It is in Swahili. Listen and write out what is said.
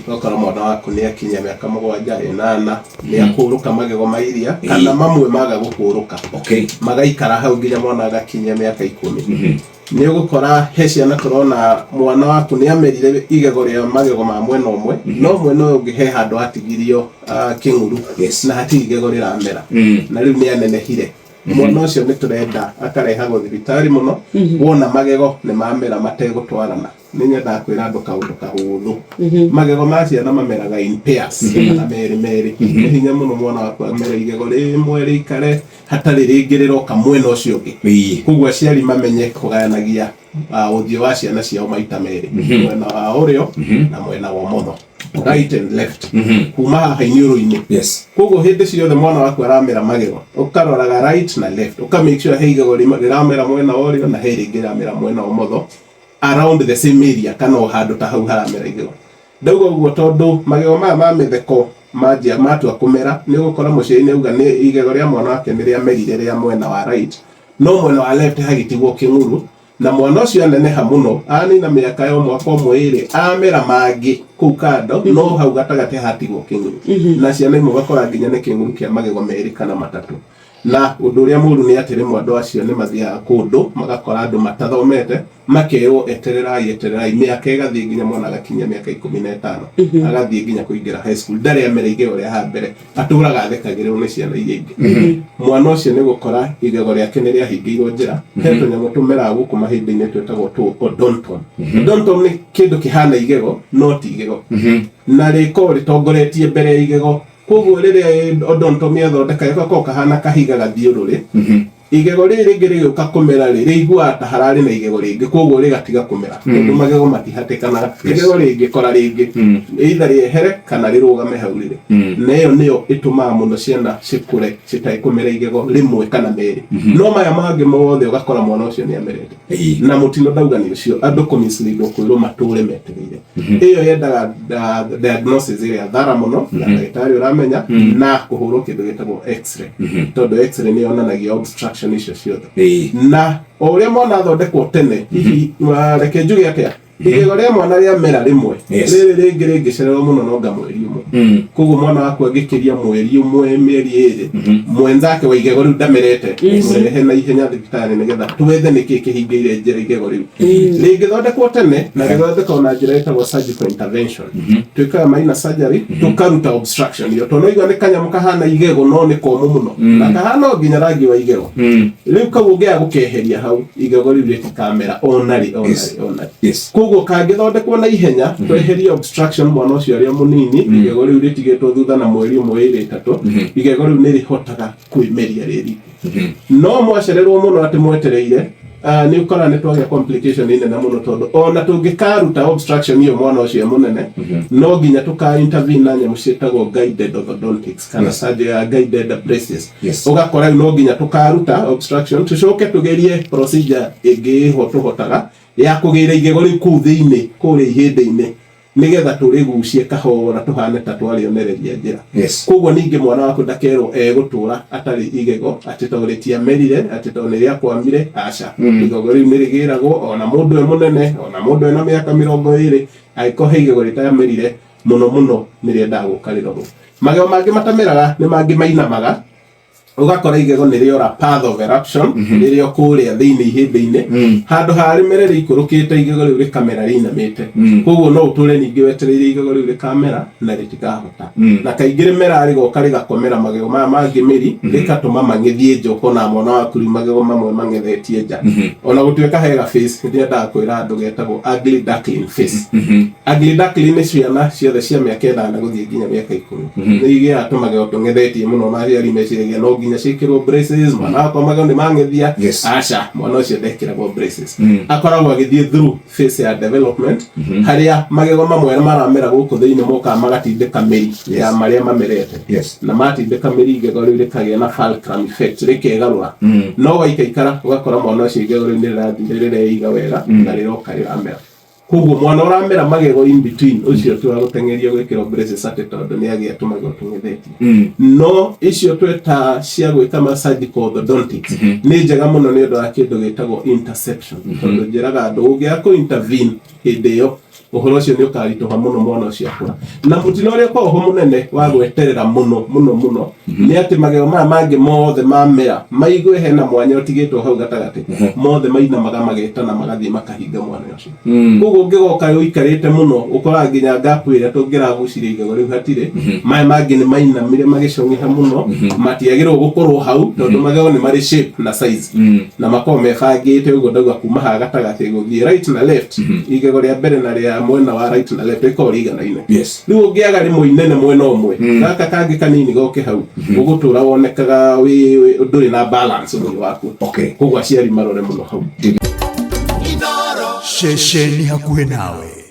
okara mwana waku ni akinya miaka 7-8 ni akuruka magego mairia kana mamwe maga gukuruka magaikara hau nginya mwana agakinya miaka 10 ni ugukora heciana korona mwana waku ni amerire igego ria magego ma mwena umwe no mwena ungi he handu hatigirio kinguru na hati igego riramera na riu ni anenehire mwana ucio ni turenda akarehagwo thibitari muno wona magego ni mamera mategutwarana ni nyenda kwira andu kaundu kahuthu magego ma ciana mameraga in pairs na meri hinya muno mwana waku amera igego rimwe rikare hatari ringi riroka mwena ucio ungi kugwa ciari mamenye kugayanagia uthio wa ciana ciao maita meri mwena wa urio na mwena wa motho right and left kuma haha iniuru-ini koguo hindi ciothe mwana waku aramera magego ukaroraga right na left uka make sure he igego riramera mwena urio na he ringi riramera mwena wa motho around the same area kana handu ta hau haramera igego ndauga uguo tondu magego maya ma mitheko manjia matua kumera ni gukora muciari uga ni igego ria mwana wake ni ria merire ria mwena wa right no mwena wa left hagitigwo kinguru na mwana ucio aneneha muno anina miaka yo mwaka umwe iri amera mangi kuu kando no hau gatagati hatigwo kinguru na ciana imwe gakora nginya ni kinguru kia magego meri kana matatu na undu uria muru ni atire mwandu acio ni mathiaga kundu magakora andu matathomete makero etererai miaka igathie nginya mwana gakinya miaka 15 agathie nginya kuingira high school ndari amera igego ria ha mbere aturaga athekagirwo ni ciana iria ingi mwana ucio ni gukora igego riake ni riahingirwo njira he tunyamu tumera guku mahindi-ini twetagwo odonton odonton ni kindu kihana igego no ti igego na riko ritongoretie mbere ya igego koguo riria odontomi athondeka gako kahana kahiga gathiururi igego riri ringi riguka kumera rigua ta harari na igego ringi koguo rigatiga kumera ndu magego matihatikana igego ringi kora ringi either riehere kana rirugame hau riri neyo niyo ituma muno ciana cikure citai kumera igego rimwe kana meri no maya mangi mothe ugakora mwana ucio ni amerete na mutino ndauga ni ucio andu kumislead kwirwo mature metereire iyo yendaga diagnosis iria thara muno na ndagitari uramenya na kuhurwo kindu gitagwo x-ray tondu x-ray ni yonanagia obstruction icio ciothe na uria mwana athondekwo tene hihi reke njuge atia igego ria mwana ria mera rimwe riri ringi ringicererwo muno nonga mweri umwe koguo mwana waku angikiria mweri umwe mieri iri mwenzake wa igego riu ndamerete murehe na ihenya thibitari nigetha twethe niki kihingire njira igego riu ringithondekwo tene na rithondekwo na njira itagwo surgical intervention twikaga minor surgery tukaruta obstruction iyo tondu igwa ni kanyamu kahana igego no ni komu muno na kahana nginya rangi wa igego riu kagugia gukeheria hau igego riu ritikamera onari koguo kangithondekwo na ihenya tweheria obstruction mwana ucio ari munini igego riu ritigitwo thutha na mweri umwe iri itatu igego riu ni rihotaga kwimeria riri no mwacererwo muno ati mwetereire ni ukora ni twagia complication ine na muno tondu ona tungikaruta obstruction iyo mwana ucio munene no nginya tuka intervene na nyamu cietagwo guided orthodontics kana surgery guided braces ugakora no nginya tukaruta obstruction tucoke tugerie procedure ingi hotaga ya kugira igego riu kuu thiini kuri ihindi-ini nigetha turigucie kahora tuhane ta twarionereria njira koguo ningi mwana waku ndakerwo gutura atari igego atitoritia merire atitoniria kwamire aca igego riu nirigiragwo ona mundu munene ona mundu ena miaka 20 aikohe igego ritamerire muno nirienda gukarirwo magego mangi matameraga ni mangi mainamaga ugakora igego niriora path of eruption nirio kuria thiini ihindi-ini handu hari merere ikurukite igego riu rikamera rinamite koguo no uture ningi wetereire igego riu rikamera na ritikahota na kaingi rimera rigoka rigakomera magego maya mangi miri rikatuma mangithie njoko na mwana waku riu magego mamwe mangethetie nja ona gutuika hega face ndiendaga kwira andu getagwo ugly duckling face ugly duckling ni ciana ciothe cia miaka 8 guthie nginya miaka 10 ni igia atumagego tungethetie muno na aciari meciragia no nginya cikirwo braces mwana wakwa magego ni mangethia aca mwana ucio ndekiragwo braces akoragwo agithie through phase ya development haria magego mamwe maramera guku thiini moka magatindika miri ya maria mamerete na matindika miri igego riu rikagia na fulcrum effect rikegarura no waikaikara ugakora mwana ucio igego riu nirireiga wega na riroka riramera koguo mwana uramera magego in between ucio turagutengeria gwikira braces ati tondu ni agia tumagego tungethetie no icio tweta cia gwika surgical orthodontics ni njega muno ni undu wa kindu gitagwo interception tondu njiraga andu ungia ku intervene hindi iyo uhoro ucio ni ukaritoha muno mwana ucio akura na mutino uria kwa ho munene wa gweterera muno ni ati magego maya mangi mothe mamera maigwe hena mwanya utigitwo hau gatagati mothe maina magetana magathie makahinga mwana ucio koguo ngigoka uikarite muno ukora nginya ngapu iria tungiraguciria igego riu hatire maya mangi ni mainamire magicong'iha muno matiagirwo gukorwo hau tondu magego ni mari shape na size na makome mebangite uguo ndauga kuma ha gatagati guthie right na left igego ria mbere na ria mwena wa right na left iko riganaine riu ungiaga rimwe inene mwena umwe gaka kangi kanini goke hau ugutura wonekaga nduri na balance mwili waku koguo aciari marore muno hau. Shesheni hakuhe nawe.